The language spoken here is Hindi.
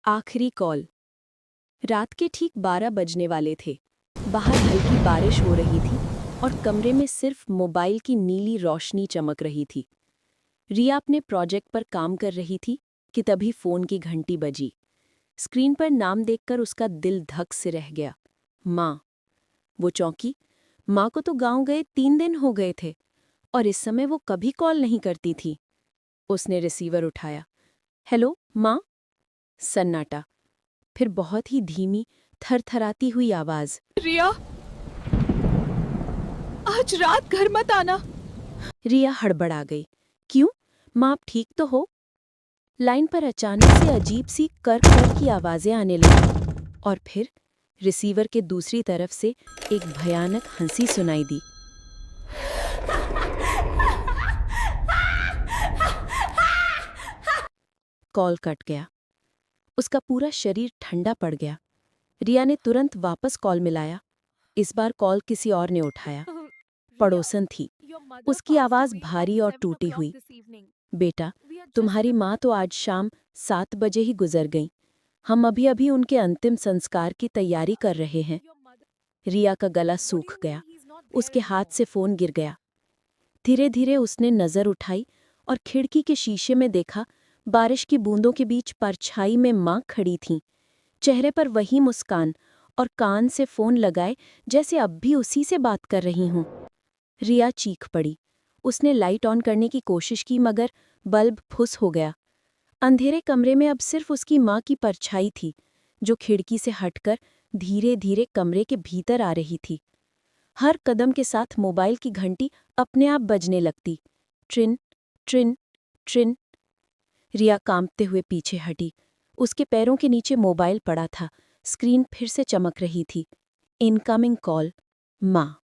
आखिरी कॉल। रात के ठीक 12 बजने वाले थे। बाहर हल्की बारिश हो रही थी और कमरे में सिर्फ मोबाइल की नीली रोशनी चमक रही थी। रिया अपने प्रोजेक्ट पर काम कर रही थी कि तभी फोन की घंटी बजी। स्क्रीन पर नाम देखकर उसका दिल धक से रह गया। माँ। वो चौंकी। माँ को तो गांव गए 3 दिन हो गए थे और इस समय वो कभी कॉल नहीं करती थी। उसने रिसीवर उठाया। हेलो माँ। सन्नाटा। फिर बहुत ही धीमी, थरथराती हुई आवाज। रिया, आज रात घर मत आना। रिया हड़बड़ा गई। क्यों? माँ, आप ठीक तो हो? लाइन पर अचानक से अजीब सी कर की आवाजें आने लगीं और फिर रिसीवर के दूसरी तरफ से एक भयानक हंसी सुनाई दी। कॉल कट गया। उसका पूरा शरीर ठंडा पड़ गया। रिया ने तुरंत वापस कॉल मिलाया। इस बार कॉल किसी और ने उठाया। पड़ोसन थी। उसकी आवाज भारी और टूटी हुई। बेटा, तुम्हारी माँ तो आज शाम 7 बजे ही गुजर गईं। हम अभी अभी उनके अंतिम संस्कार की तैयारी कर रहे हैं। रिया का गला सूख गया। उसके हाथ से फोन गिर गया। धीरे धीरे उसने नजर उठाई और खिड़की के शीशे में देखा। बारिश की बूंदों के बीच परछाई में माँ खड़ी थीं। चेहरे पर वही मुस्कान और कान से फोन लगाए जैसे अब भी उसी से बात कर रही हूं। रिया चीख पड़ी। उसने लाइट ऑन करने की कोशिश की मगर बल्ब फुस हो गया। अंधेरे कमरे में अब सिर्फ उसकी माँ की परछाई थी, जो खिड़की से हटकर धीरे धीरे कमरे के भीतर आ रही थी। हर कदम के साथ मोबाइल की घंटी अपने आप बजने लगती। ट्रिन ट्रिन ट्रिन। रिया कांपते हुए पीछे हटी। उसके पैरों के नीचे मोबाइल पड़ा था। स्क्रीन फिर से चमक रही थी। Incoming call. माँ।